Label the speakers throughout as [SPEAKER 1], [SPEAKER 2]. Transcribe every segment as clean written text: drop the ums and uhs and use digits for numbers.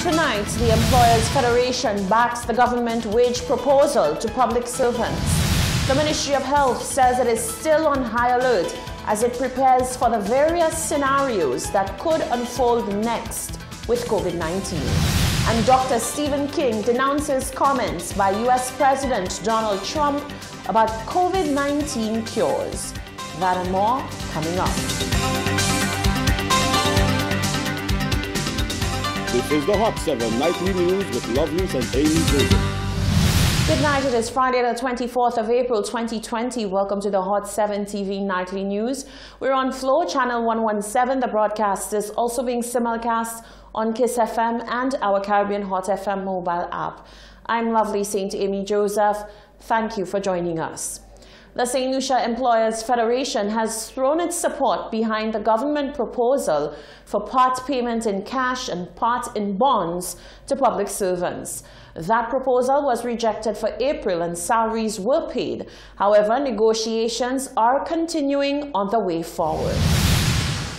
[SPEAKER 1] Tonight, the Employers Federation backs the government wage proposal to public servants. The Ministry of Health says it is still on high alert as it prepares for the various scenarios that could unfold next with COVID-19. And Dr. Stephen King denounces comments by U.S. President Donald Trump about COVID-19 cures. That and more coming up.
[SPEAKER 2] This is the Hot 7 Nightly News with Loveless and Amy Joseph.
[SPEAKER 1] Good night. It is Friday the 24th of April 2020. Welcome to the Hot 7 TV Nightly News. We're on Flow Channel 117. The broadcast is also being simulcast on Kiss FM and our Caribbean Hot FM mobile app. I'm lovely St. Amy Joseph. Thank you for joining us. The St. Lucia Employers Federation has thrown its support behind the government proposal for part payment in cash and part in bonds to public servants. That proposal was rejected for April and salaries were paid. However, negotiations are continuing on the way forward.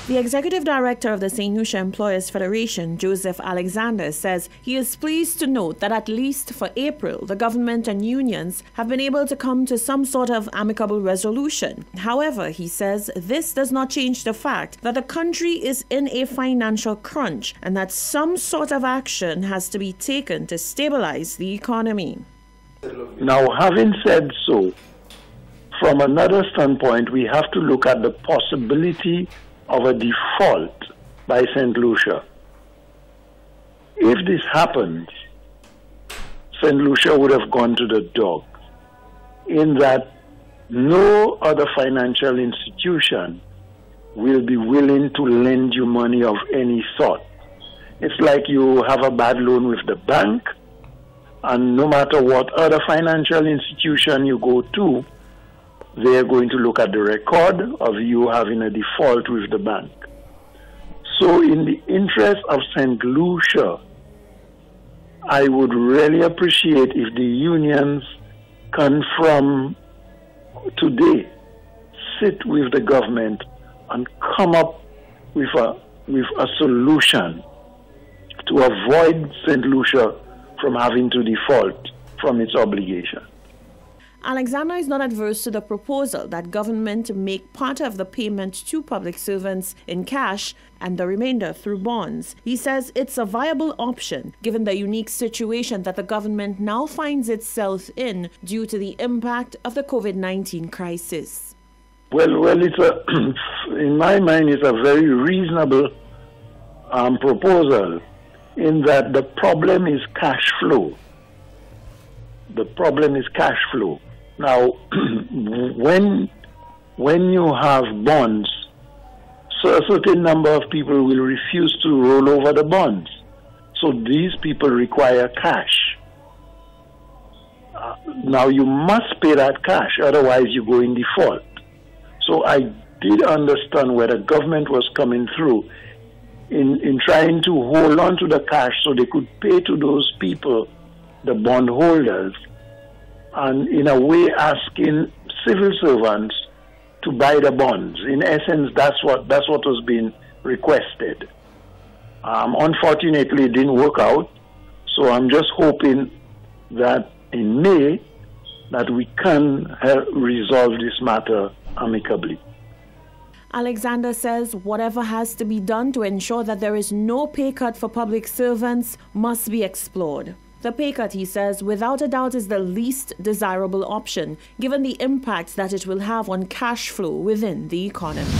[SPEAKER 1] The Executive Director of the St. Lucia Employers Federation, Joseph Alexander, says he is pleased to note that at least for April, the government and unions have been able to come to some sort of amicable resolution. However, he says this does not change the fact that the country is in a financial crunch and that some sort of action has to be taken to stabilize the economy.
[SPEAKER 3] Now, having said so, from another standpoint, we have to look at the possibility of a default by St. Lucia. If this happens, St. Lucia would have gone to the dogs, in that no other financial institution will be willing to lend you money of any sort. It's like you have a bad loan with the bank, and no matter what other financial institution you go to, they're going to look at the record of you having a default with the bank. So in the interest of St. Lucia, I would really appreciate if the unions can from today sit with the government and come up with a solution to avoid St. Lucia from having to default from its obligation.
[SPEAKER 1] Alexander is not adverse to the proposal that government make part of the payment to public servants in cash and the remainder through bonds. He says it's a viable option given the unique situation that the government now finds itself in due to the impact of the COVID-19 crisis.
[SPEAKER 3] Well, it's in my mind, it's a very reasonable proposal in that the problem is cash flow. The problem is cash flow. Now, when you have bonds, so a certain number of people will refuse to roll over the bonds. So these people require cash. Now you must pay that cash, otherwise you go in default. So I did understand where the government was coming through in trying to hold on to the cash so they could pay to those people, the bondholders, and in a way asking civil servants to buy the bonds. In essence, that's what was being requested. Unfortunately, it didn't work out. So I'm just hoping that in May that we can resolve this matter amicably.
[SPEAKER 1] Alexander says whatever has to be done to ensure that there is no pay cut for public servants must be explored. The pay cut, he says, without a doubt is the least desirable option, given the impact that it will have on cash flow within the economy.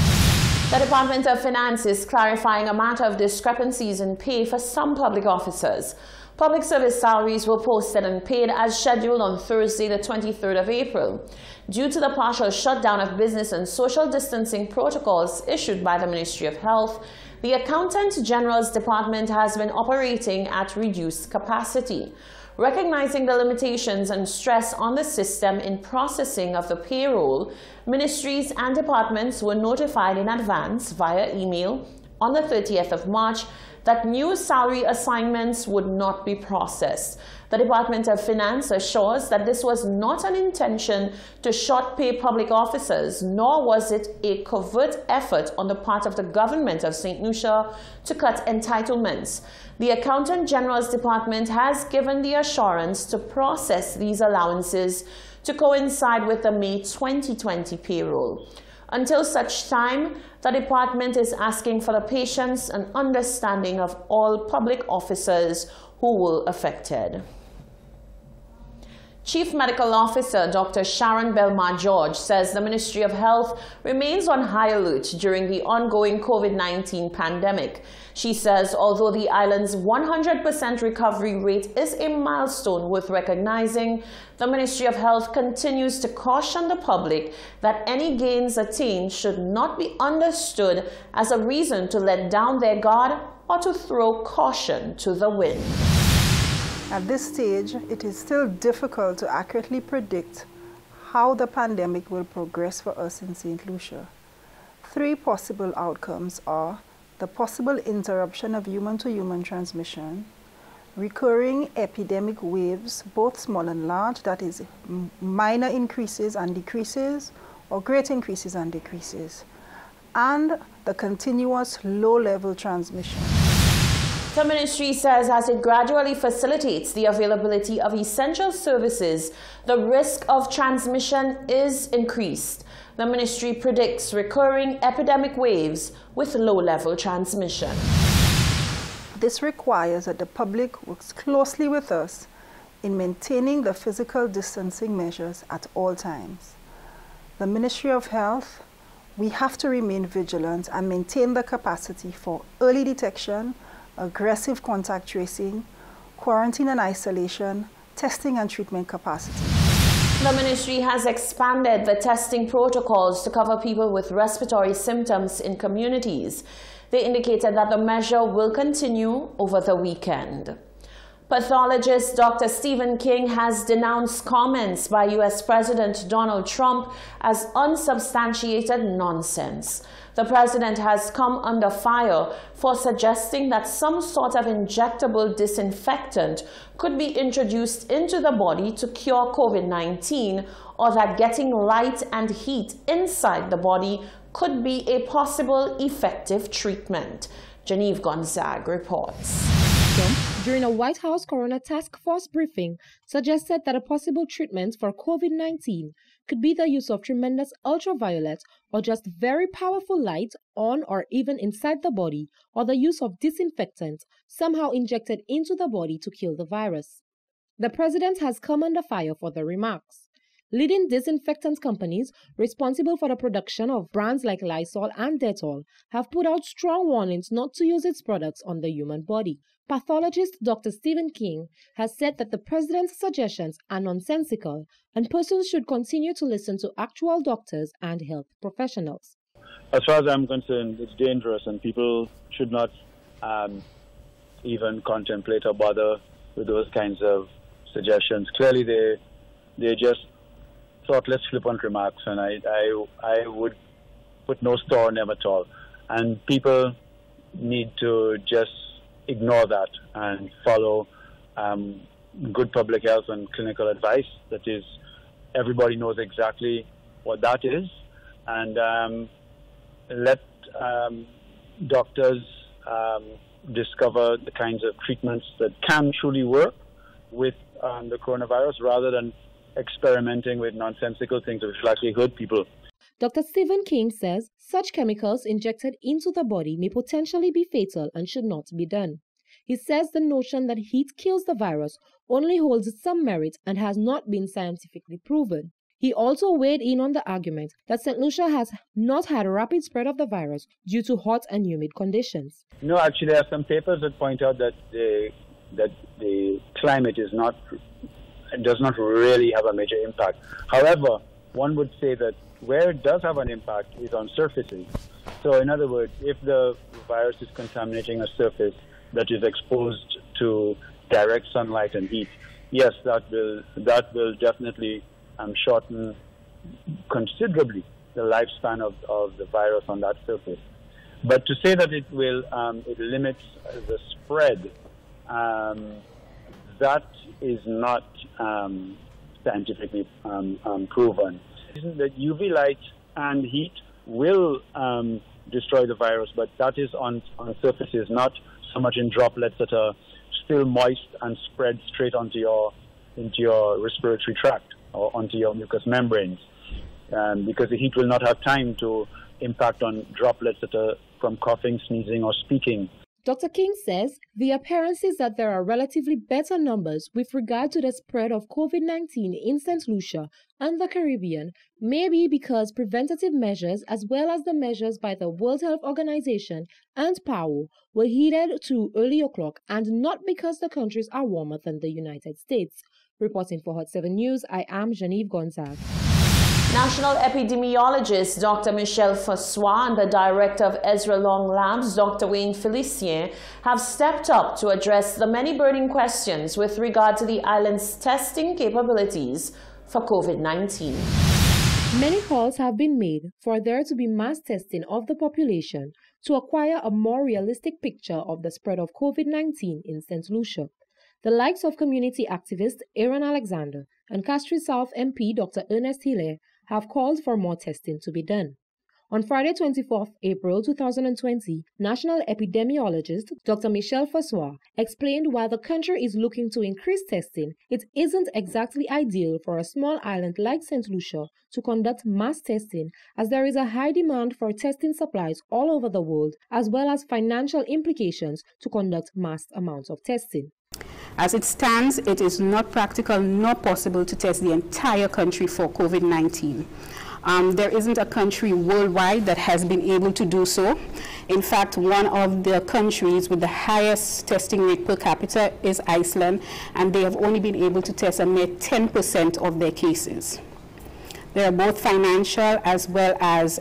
[SPEAKER 1] The Department of Finance is clarifying a matter of discrepancies in pay for some public officers. Public service salaries were posted and paid as scheduled on Thursday, the 23rd of April. Due to the partial shutdown of business and social distancing protocols issued by the Ministry of Health, the Accountant General's Department has been operating at reduced capacity. Recognizing the limitations and stress on the system in processing of the payroll, ministries and departments were notified in advance via email, on the 30th of March that new salary assignments would not be processed. The Department of Finance assures that this was not an intention to short pay public officers, nor was it a covert effort on the part of the government of St. Lucia to cut entitlements. The Accountant General's Department has given the assurance to process these allowances to coincide with the May 2020 payroll. Until such time, the department is asking for the patience and understanding of all public officers who were affected. Chief Medical Officer Dr. Sharon Belmar-George says the Ministry of Health remains on high alert during the ongoing COVID-19 pandemic. She says although the island's 100% recovery rate is a milestone worth recognizing, the Ministry of Health continues to caution the public that any gains attained should not be understood as a reason to let down their guard or to throw caution to the wind.
[SPEAKER 4] At this stage, it is still difficult to accurately predict how the pandemic will progress for us in St. Lucia. Three possible outcomes are the possible interruption of human-to-human transmission, recurring epidemic waves, both small and large, that is, minor increases and decreases, or great increases and decreases, and the continuous low-level transmission.
[SPEAKER 1] The ministry says as it gradually facilitates the availability of essential services, the risk of transmission is increased. The ministry predicts recurring epidemic waves with low-level transmission.
[SPEAKER 4] This requires that the public works closely with us in maintaining the physical distancing measures at all times. The Ministry of Health, we have to remain vigilant and maintain the capacity for early detection, aggressive contact tracing, quarantine and isolation, testing and treatment capacity.
[SPEAKER 1] The ministry has expanded the testing protocols to cover people with respiratory symptoms in communities. They indicated that the measure will continue over the weekend. Pathologist Dr. Stephen King has denounced comments by U.S. President Donald Trump as unsubstantiated nonsense. The president has come under fire for suggesting that some sort of injectable disinfectant could be introduced into the body to cure COVID-19, or that getting light and heat inside the body could be a possible effective treatment. Genevieve Gonzague reports.
[SPEAKER 5] Trump, during a White House Coroner Task Force briefing, suggested that a possible treatment for COVID-19 could be the use of tremendous ultraviolet or just very powerful light on or even inside the body, or the use of disinfectant somehow injected into the body to kill the virus. The president has come under fire for the remarks. Leading disinfectant companies responsible for the production of brands like Lysol and Dettol have put out strong warnings not to use its products on the human body. Pathologist Dr. Stephen King has said that the president's suggestions are nonsensical and persons should continue to listen to actual doctors and health professionals.
[SPEAKER 6] As far as I'm concerned, it's dangerous and people should not even contemplate or bother with those kinds of suggestions. Clearly, they just thoughtless, flippant remarks, and I would put no store on them at all. And people need to just ignore that and follow good public health and clinical advice. That is, everybody knows exactly what that is, and let doctors discover the kinds of treatments that can truly work with the coronavirus, rather than experimenting with nonsensical things which will actually hurt people.
[SPEAKER 5] Dr. Stephen King says such chemicals injected into the body may potentially be fatal and should not be done. He says the notion that heat kills the virus only holds some merit and has not been scientifically proven. He also weighed in on the argument that St. Lucia has not had a rapid spread of the virus due to hot and humid conditions.
[SPEAKER 6] No, actually, there are some papers that point out that the climate does not really have a major impact. However, one would say that where it does have an impact is on surfaces. So in other words, if the virus is contaminating a surface that is exposed to direct sunlight and heat, yes, that will definitely shorten considerably the lifespan of the virus on that surface. But to say that it will it limits the spread, that is not scientifically proven. The UV light and heat will destroy the virus, but that is on surfaces, not so much in droplets that are still moist and spread straight into your respiratory tract or onto your mucous membranes, because the heat will not have time to impact on droplets that are from coughing, sneezing, or speaking.
[SPEAKER 5] Dr. King says the appearance is that there are relatively better numbers with regard to the spread of COVID-19 in St. Lucia and the Caribbean, maybe because preventative measures as well as the measures by the World Health Organization and PAHO were heeded to early o'clock and not because the countries are warmer than the United States. Reporting for Hot 7 News, I am Genevieve Gonzague.
[SPEAKER 1] National epidemiologist Dr. Michel François and the director of Ezra Long Labs, Dr. Wayne Felicien, have stepped up to address the many burning questions with regard to the island's testing capabilities for COVID-19.
[SPEAKER 5] Many calls have been made for there to be mass testing of the population to acquire a more realistic picture of the spread of COVID-19 in St. Lucia. The likes of community activist Aaron Alexander and Castries South MP Dr. Ernest Hilaire have called for more testing to be done. On Friday, 24th April 2020, National Epidemiologist Dr. Michel François explained while the country is looking to increase testing, it isn't exactly ideal for a small island like St. Lucia to conduct mass testing, as there is a high demand for testing supplies all over the world, as well as financial implications to conduct mass amounts of testing.
[SPEAKER 7] As it stands, it is not practical nor possible to test the entire country for COVID-19. There isn't a country worldwide that has been able to do so. In fact, one of the countries with the highest testing rate per capita is Iceland, and they have only been able to test a mere 10% of their cases. There are both financial as well as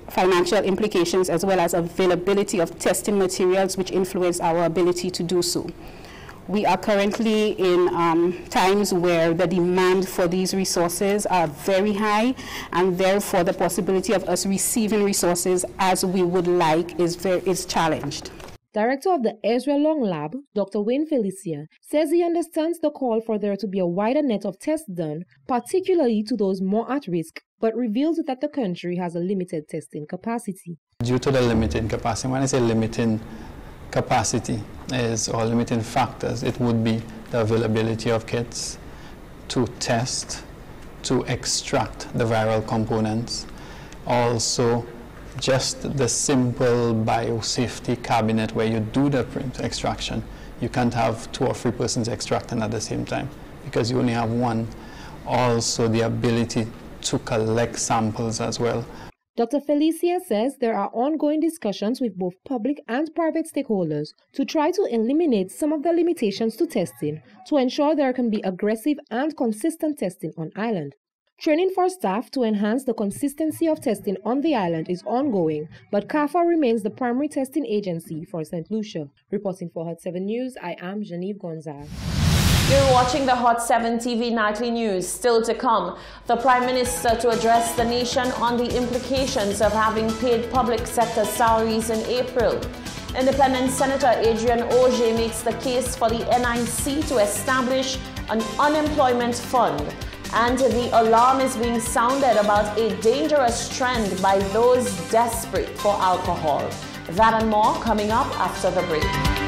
[SPEAKER 7] financial implications, as well as availability of testing materials, which influence our ability to do so. We are currently in times where the demand for these resources are very high, and therefore the possibility of us receiving resources as we would like is challenged.
[SPEAKER 5] Director of the Ezra Long Lab, Dr. Wayne Felicien, says he understands the call for there to be a wider net of tests done, particularly to those more at risk, but reveals that the country has a limited testing capacity.
[SPEAKER 8] Due to the limited capacity, when I say limiting capacity or limiting factors, it would be the availability of kits to test, to extract the viral components, also just the simple biosafety cabinet where you do the extraction. You can't have 2 or 3 persons extracting at the same time because you only have one. Also the ability to collect samples as well.
[SPEAKER 5] Dr. Felicien says there are ongoing discussions with both public and private stakeholders to try to eliminate some of the limitations to testing to ensure there can be aggressive and consistent testing on island. Training for staff to enhance the consistency of testing on the island is ongoing, but CAFA remains the primary testing agency for St. Lucia. Reporting for Hot 7 News, I am Genevieve Gonzague.
[SPEAKER 1] You're watching the Hot 7 TV Nightly News. Still to come, the Prime Minister to address the nation on the implications of having paid public sector salaries in April. Independent Senator Adrian Auger makes the case for the NIC to establish an unemployment fund. And the alarm is being sounded about a dangerous trend by those desperate for alcohol. That and more coming up after the break.